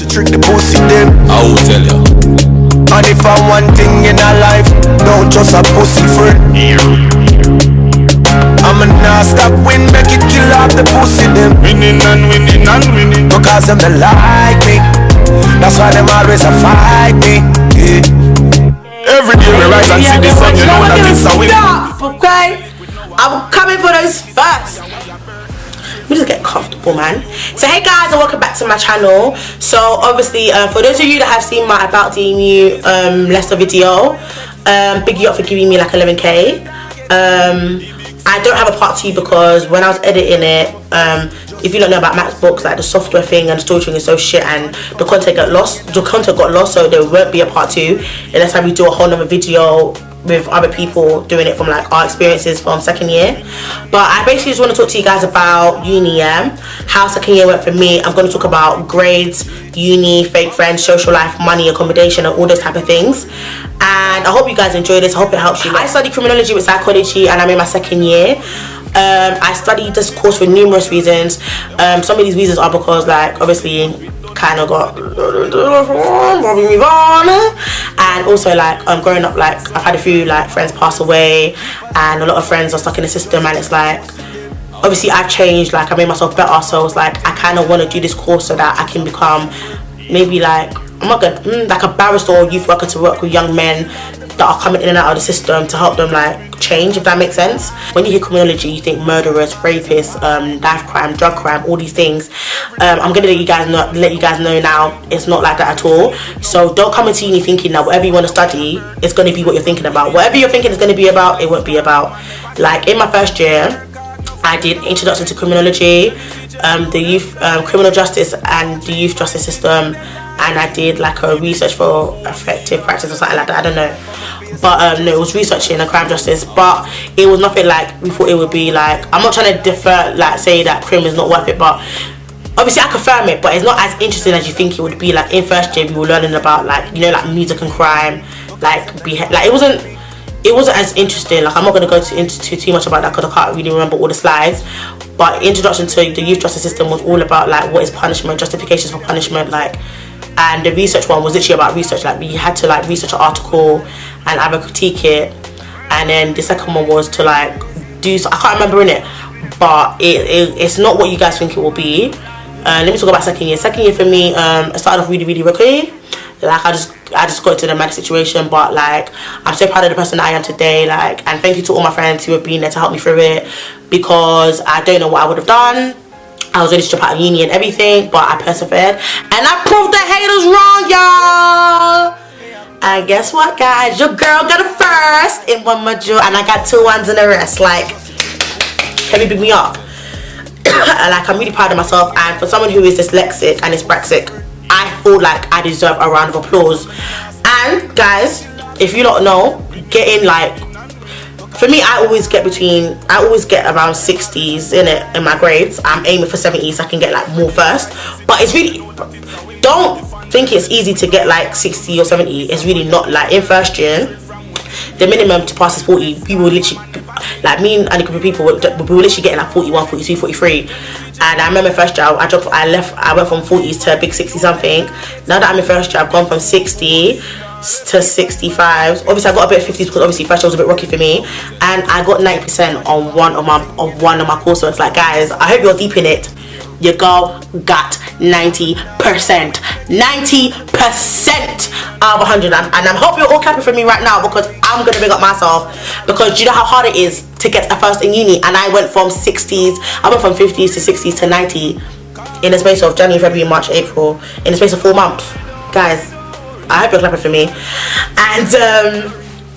To trick the pussy them, I will tell you. and if I'm one thing in our life, don't just a pussy friend. I'm a non-stop win, make it kill off the pussy them. Winning and winning and winning. Because them they like me, that's why them always a fight me. Yeah. Every day we rise and see the sun, you know that it's a win. Okay, I'm coming for those first. Let me just get comfortable, man. So hey guys, and welcome back to my channel. So obviously, for those of you that have seen my About DMU Leicester video, big you up for giving me like 11k. I don't have a part 2 because when I was editing it, if you don't know about MacBooks, like the software thing and the storage thing is so shit, and the content got lost. So there won't be a part 2 unless I redo a whole nother video with other people doing it from like our experiences from second year. But I basically just want to talk to you guys about uni, how second year went for me. I'm going to talk about grades, uni, fake friends, social life, money, accommodation, and all those type of things. And I hope you guys enjoy this. I hope it helps you. I study criminology with psychology and I'm in my second year. I studied this course for numerous reasons. Some of these reasons are because, like, obviously kind of got move on, and also like growing up, like I've had a few like friends pass away and a lot of friends are stuck in the system, and it's like obviously I've changed, like I made myself better, so it's like I kind of want to do this course so that I can become maybe like I'm not good like a barrister or youth worker to work with young men that are coming in and out of the system to help them like change, if that makes sense. When you hear criminology, you think murderers, rapists, knife crime, drug crime, all these things. I'm gonna let you guys know now it's not like that at all. So don't come into uni thinking that whatever you want to study is going to be what you're thinking about. Whatever you're thinking is going to be about, it won't be about. Like in my first year, I did introduction to criminology, the youth criminal justice and the youth justice system, and I did like a research for effective practice or something like that, I don't know. But no, it was researching and crime justice, but it was nothing like we thought it would be. Like, I'm not trying to differ, like say that crim is not worth it, but obviously I confirm it, but it's not as interesting as you think it would be. Like in first year we were learning about, like, you know, like music and crime, like it wasn't as interesting. Like I'm not going to go into too much about that because I can't really remember all the slides. But introduction to the youth justice system was all about like what is punishment, justifications for punishment, like. And the research one was literally about research. Like we had to like research an article and either critique it, and then the second one was to like do. I can't remember in it, but it's not what you guys think it will be. Let me talk about second year. Second year for me, it started off really rocky. Like I just got into the mad situation, but like I'm so proud of the person that I am today. Like, and thank you to all my friends who have been there to help me through it, because I don't know what I would have done. I was ready to drop out of uni and everything, but I persevered and I proved the haters wrong, y'all. And guess what, guys? Your girl got a first in one module and I got 2 1s in the rest. Like, can you pick me up? Like, I'm really proud of myself, and for someone who is dyslexic and dyspraxic, I feel like I deserve a round of applause. And guys, if you don't know, getting like, for me, I always get around 60s in my grades. I'm aiming for 70s so I can get like more first. But it's really, don't think it's easy to get like 60 or 70. It's really not. Like in first year, the minimum to pass is 40. We were literally, like me and a group of people, we were literally getting like 41, 42, 43. And I remember first year, I went from 40s to a big 60 something. Now that I'm in first year, I've gone from 60 to 65. Obviously I got a bit of 50s because obviously first year was a bit rocky for me, and I got 90% on one of my coursework. Like guys, I hope you're deep in it. Your girl got 90%. 90% out of 100, and I hope you're all clapping for me right now, because I'm gonna big up myself, because you know how hard it is to get a first in uni, and I went from 50s to 60s to 90 in the space of January, February, March, April, in the space of 4 months. Guys, I hope you're clapping for me. And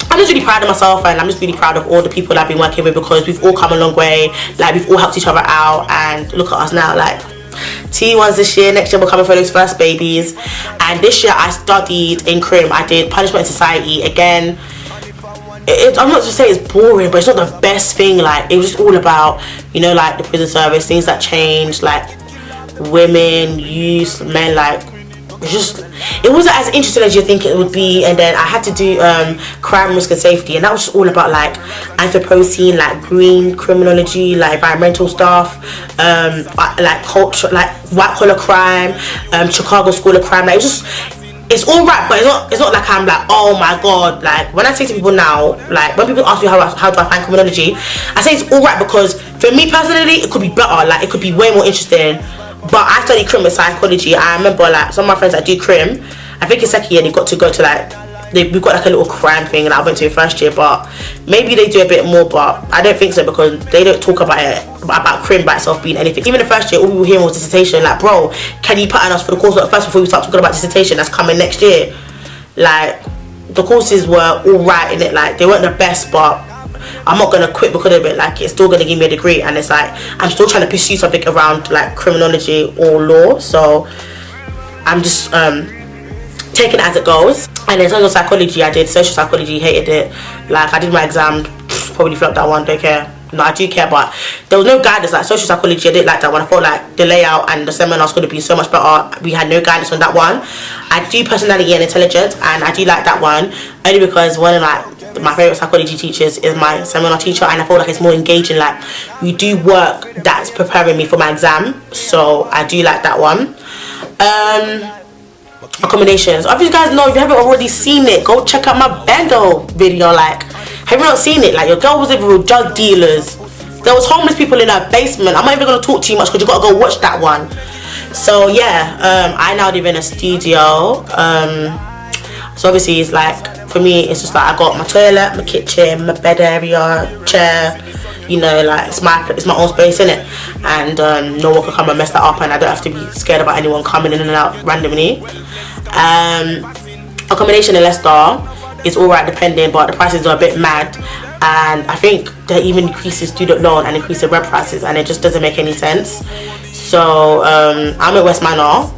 I'm just really proud of myself, and I'm just really proud of all the people that I've been working with, because we've all come a long way. Like we've all helped each other out, and look at us now. Like T1s this year, next year we're coming for those first babies. And this year I studied in crim. I did punishment and society. Again, I'm not just saying it's boring, but it's not the best thing. Like it was just all about, you know, like the prison service, things that changed, like women, youth, men, like it wasn't as interesting as you think it would be. And then I had to do crime, risk and safety, and that was just all about like Anthropocene, like green criminology, like environmental stuff, like culture, like white collar crime, Chicago School of Crime. Like it's all right, but it's not like I'm like, oh my god. Like when I say to people now, like when people ask me how do I find criminology, I say it's all right because for me personally, it could be better. Like it could be way more interesting. But I study crim and psychology. I remember like some of my friends that do crim, I think in second year they got to go to like we've got like a little crime thing that I went to in first year, but maybe they do a bit more, but I don't think so because they don't talk about it, about crim by itself being anything. Even the first year, all we were hearing was dissertation. Like, bro, can you pattern us for the course at first before we start talking about dissertation that's coming next year? Like, the courses were all right in it. Like, they weren't the best, but I'm not gonna quit because of it. Like, it's still gonna give me a degree, and it's like I'm still trying to pursue something around like criminology or law. So I'm just taking it as it goes. And in terms of psychology, I did social psychology, hated it. Like I did my exam, probably flopped that one, don't care. No, I do care, but there was no guidance. Like social psychology, I didn't like that one. I felt like the layout and the seminars could have been so much better. We had no guidance on that one. I do personality and intelligence, and I do like that one only because one of like my favorite psychology teachers is my seminar teacher, and I feel like it's more engaging. Like we do work that's preparing me for my exam, so I do like that one. Accommodations. If you guys know, if you haven't already seen it, go check out my Bando video. Like, have you not seen it? Like, your girl was living with drug dealers. There was homeless people in her basement. I'm not even gonna talk too much because you gotta go watch that one. So yeah, I now live in a studio. So obviously it's like, for me, it's just like I got my toilet, my kitchen, my bed area, chair. You know, like it's my own space, innit? And no one can come and mess that up, and I don't have to be scared about anyone coming in and out randomly. Accommodation in Leicester is alright depending, but the prices are a bit mad, and I think they even increase the student loan and increase the rent prices, and it just doesn't make any sense. So I'm at West Manor.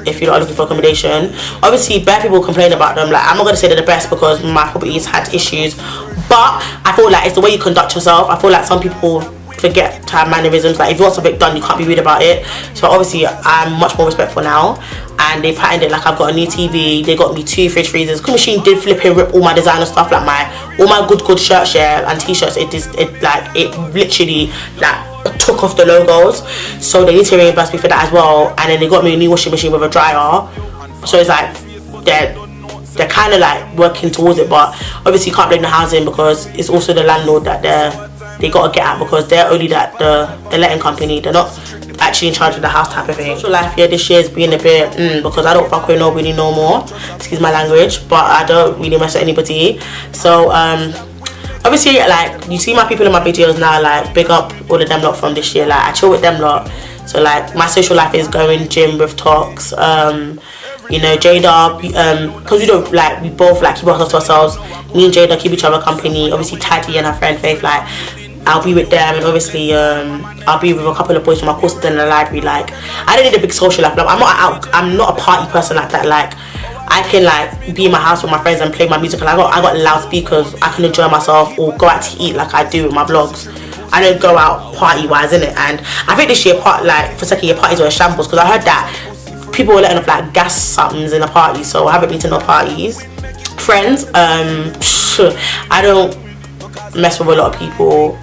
If you're not looking for accommodation, obviously bare people complain about them. Like, I'm not gonna say they're the best because my properties had issues, but I feel like it's the way you conduct yourself. I feel like some people forget to have mannerisms. Like if you want something done, you can't be rude about it. So obviously I'm much more respectful now, and they patterned it. Like I've got a new TV, they got me 2 fridge freezers. The machine did flip and rip all my designer stuff, like all my good shirts, yeah, and t-shirts. It literally like took off the logos, so they need to reimburse me for that as well. And then they got me a new washing machine with a dryer, so it's like they're kind of like working towards it. But obviously you can't blame the housing because it's also the landlord that they got to get at, because they're only that the letting company, they're not actually in charge of the house type of thing. Social life, yeah, this year's been a bit because I don't fuck with nobody no more, excuse my language, but I don't really mess with anybody. So obviously, like, you see my people in my videos now, like, big up all of them lot from this year. Like, I chill with them lot. So, like, my social life is going gym with talks. You know, Jada, because we don't, like, we both, like, keep ourselves to ourselves. Me and Jada keep each other company. Obviously, Taddy and her friend Faith, like, I'll be with them. And obviously, I'll be with a couple of boys from my courses in the library. Like, I don't need a big social life. Like, I'm not a party person like that. Like, I can like be in my house with my friends and play my music, and I got loudspeakers. I can enjoy myself or go out to eat like I do with my vlogs. I don't go out party wise, innit? And I think this year for second year parties were a shambles, because I heard that people were letting off like gas somethings in a party, so I haven't been to no parties. Friends, I don't mess with a lot of people.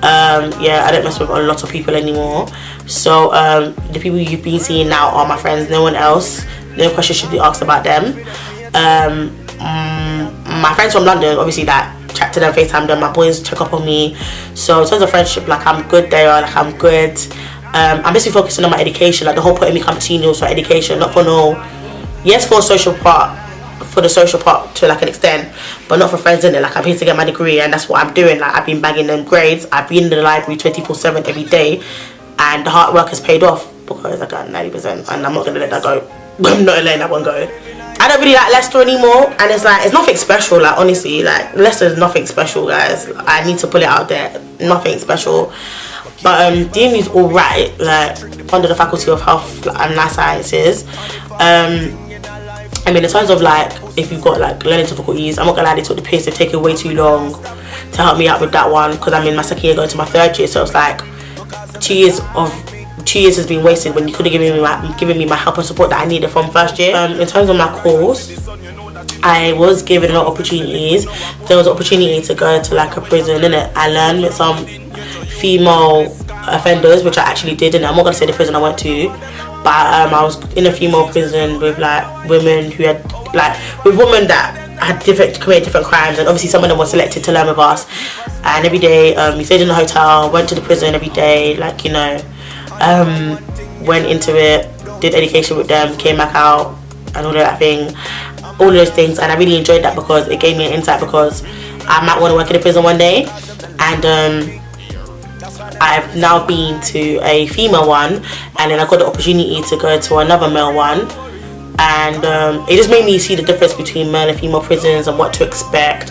Yeah, I don't mess with a lot of people anymore. So the people you've been seeing now are my friends, no one else. No questions should be asked about them. My friends from London, obviously, that chat to them, FaceTime them, my boys check up on me. So in terms of friendship, like, I'm good there, like, I'm good. I'm basically focusing on my education. Like, the whole point of me coming to uni was for education, not for yes, for social part, for the social part to like an extent, but not for friends in it. Like, I'm here to get my degree, and that's what I'm doing. Like, I've been bagging them grades. I've been in the library 24/7 every day, and the hard work has paid off because I got 90%, and I'm not gonna let that go. I'm not letting that one go. I don't really like Leicester anymore, and it's like, it's nothing special. Like, honestly, like, Leicester is nothing special, guys. I need to put it out there, nothing special. But DMU is alright, like, under the Faculty of Health and Life Sciences. I mean, in terms of like, if you've got like learning difficulties, I'm not gonna lie, they took the piss. They've taken way too long to help me out with that one, because I'm in my second year going to my third year, so it's like 2 years of 2 years has been wasted when you could have given me my help and support that I needed from first year. In terms of my course, I was given a lot of opportunities. There was an opportunity to go to like a prison, innit? I learned with some female offenders, which I actually did, and I'm not gonna say the prison I went to, but I was in a female prison with like women who had with women that had committed different crimes, and obviously some of them were selected to learn with us. And every day we stayed in the hotel, went to the prison every day, like, you know, went into it, did education with them, came back out, and all that thing, all of those things. And I really enjoyed that because it gave me an insight, because I might want to work in a prison one day. And I've now been to a female one, and then I got the opportunity to go to another male one, and it just made me see the difference between male and female prisons and what to expect.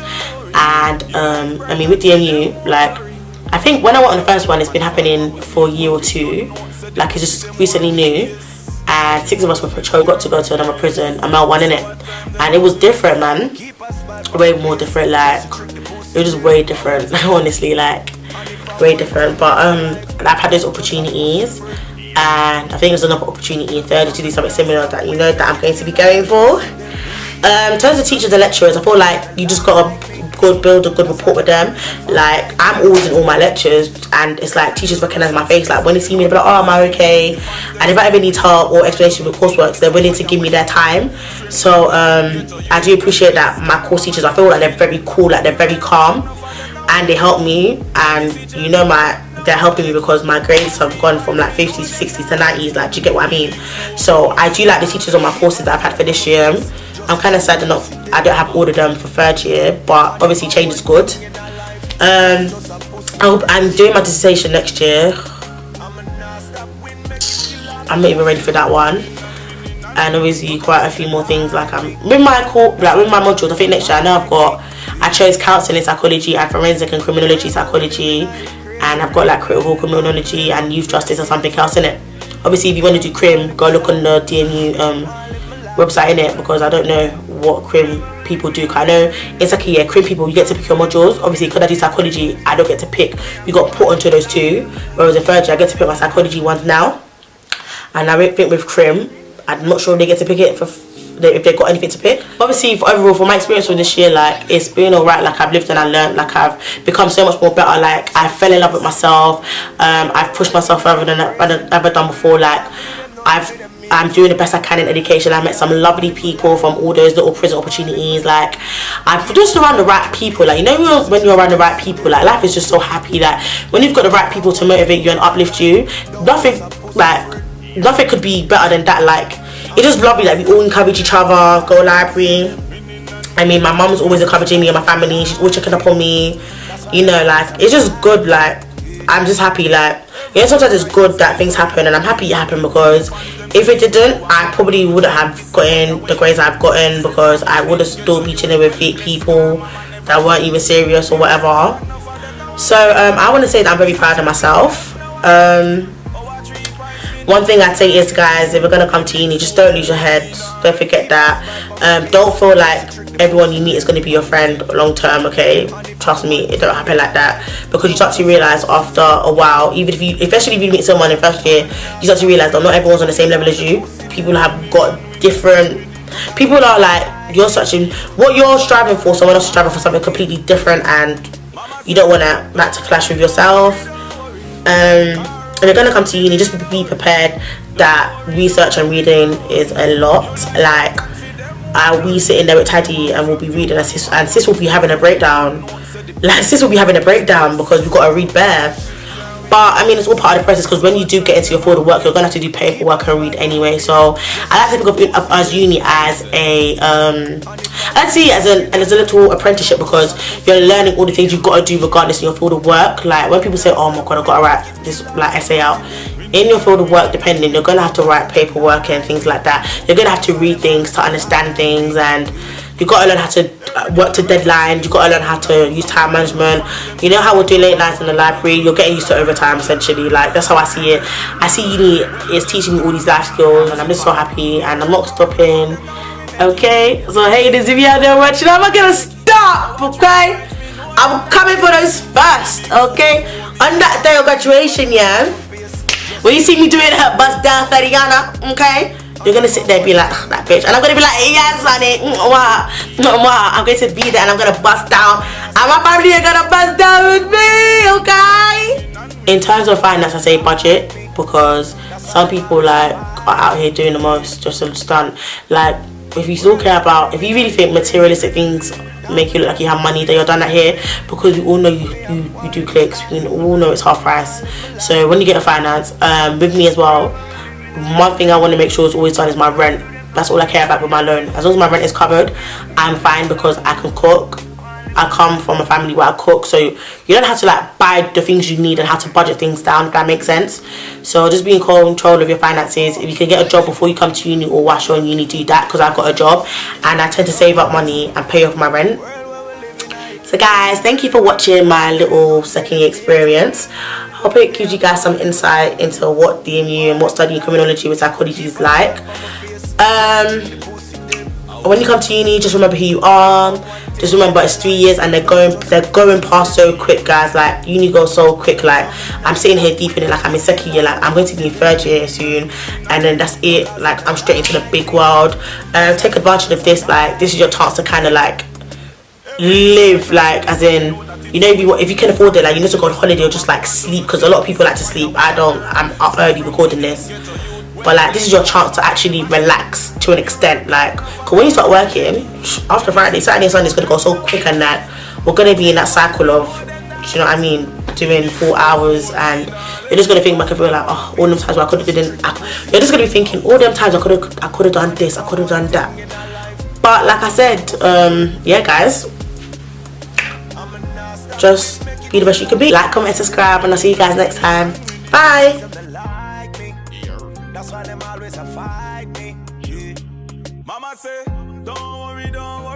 And I mean, with DMU, like, I think when I went on the first one, it's been happening for a year or two, like it's just recently new, and 6 of us were got to go to another prison, a male one, in it, and it was different, man, way more different. Like, it was just way different, honestly, like way different. But I've had those opportunities, and I think there's another opportunity in third to do something similar that, you know, that I'm going to be going for. In terms of teachers and lecturers, I feel like you just gotta build a good rapport with them. Like, I'm always in all my lectures, and it's like teachers recognize my face. Like, when they see me, they're like, oh, am I okay? And if I ever need help or explanation with coursework, they're willing to give me their time. So I do appreciate that. My course teachers, I feel like they're very cool, like they're very calm, and they help me. And you know, they're helping me because my grades have gone from like 50s to 60s to 90s. Like, do you get what I mean? So I do like the teachers on my courses that I've had for this year. I'm kind of sad enough I don't have all of them for third year, but obviously change is good. I'm doing my dissertation next year. I'm not even ready for that one, and obviously quite a few more things. Like, I'm with my modules. I think next year I chose counselling psychology and forensic and criminology psychology, and I've got like critical criminology and youth justice or something else in it. Obviously, if you want to do crim, go look on the DMU website in it, because I don't know what crim people do. I know it's like, yeah, crim people, you get to pick your modules. Obviously, because I do psychology, I don't get to pick. We got put onto those two, whereas in third year I get to pick my psychology ones now. And I think with crim, I'm not sure if they get to pick it if they've got anything to pick. Obviously, overall, for my experience with this year, like, it's been alright. Like, I've lived and I learned. Like, I've become so much more better. Like, I fell in love with myself. I've pushed myself further than I've ever done before. Like, I'm doing the best I can in education. I met some lovely people from all those little prison opportunities. Like, I'm just around the right people. Like, you know, when you're around the right people, like, life is just so happy that when you've got the right people to motivate you and uplift you, nothing could be better than that. Like, it's just lovely. Like, we all encourage each other, go library. I mean, my mum's always encouraging me and my family. She's always checking up on me. You know, like, it's just good. Like, I'm just happy. Like, you know, sometimes it's good that things happen, and I'm happy it happened, because if it didn't, I probably wouldn't have gotten the grades I've gotten, because I would have still be chilling with fake people that weren't even serious or whatever. So I want to say that I'm very proud of myself. One thing I'd say is, guys, if you're going to come to uni, just don't lose your head. Don't forget that. Don't feel like everyone you meet is going to be your friend long term, okay? Trust me, it don't happen like that. Because you start to realise after a while, especially if you meet someone in first year, you start to realise that not everyone's on the same level as you. People have got different... People are like, what you're striving for, someone else is striving for something completely different, and you don't want that to clash with yourself. If you're gonna come to uni, just be prepared that research and reading is a lot. Like, we sitting there with Taddy and we'll be reading, and sis will be having a breakdown. Like, sis will be having a breakdown because we've got to read bare. But I mean, it's all part of the process, because when you do get into your field of work, you're gonna have to do paperwork and read anyway. So I like to think of as uni as let's see, as a little apprenticeship, because you're learning all the things you've got to do regardless of your field of work. Like, when people say, oh my god, I've got to write this like essay out, in your field of work, depending, you're gonna have to write paperwork and things like that. You're gonna have to read things to understand things, and you've got to learn how to work to deadlines. You've got to learn how to use time management. You know how we're doing late nights in the library? You're getting used to overtime, essentially. Like, that's how I see it. I see uni is teaching me all these life skills, and I'm just so happy, and I'm not stopping. Okay? So, haters, if you're out there watching, I'm not gonna stop, okay? I'm coming for those first, okay? On that day of graduation, yeah, when you see me doing her bust down Feriana, okay, you're gonna sit there and be like, that bitch, and I'm gonna be like, yes, honey, I'm going to be there and I'm gonna bust down, and my family are gonna bust down with me, okay? In terms of finance, I say budget, because some people like are out here doing the most just to stunt. Like, if you still care about, if you really think materialistic things make you look like you have money, then you're done out here, because we all know you do clicks, we all know it's half price. So when you get a finance, with me as well, one thing I want to make sure is always done is my rent. That's all I care about with my loan. As long as my rent is covered, I'm fine, because I can cook. I come from a family where I cook, so you don't have to like buy the things you need and have to budget things down, if that makes sense. So just be in control of your finances. If you can get a job before you come to uni, or whilst you're in uni, do that, because I've got a job and I tend to save up money and pay off my rent. So guys, thank you for watching my little second year experience. I hope it gives you guys some insight into what DMU and what studying criminology with psychology is like. When you come to uni, just remember who you are. Just remember it's 3 years and they're going past so quick, guys. Like, uni goes so quick. Like, I'm sitting here deep in it, like I'm in second year, like I'm going to be in third year soon, and then that's it. Like, I'm straight into the big world. Take advantage of this. Like, this is your chance to kind of like live, like, as in, you know, if you can afford it, like, you need to go on holiday or just like sleep, because a lot of people like to sleep. I don't. I'm up early recording this, but like, this is your chance to actually relax to an extent. Like, cause when you start working after Friday, Saturday and Sunday is gonna go so quick, and that we're gonna be in that cycle of, do you know what I mean, doing 4 hours, and you're just gonna think back and feel like, oh, all them times where I could have done. You're just gonna be thinking, all them times I could have done this, I could have done that. But like I said, yeah, guys, just be the best you can be. Like, comment, subscribe, and I'll see you guys next time. Bye. That's why them always fight me. Mama say, don't worry, don't worry.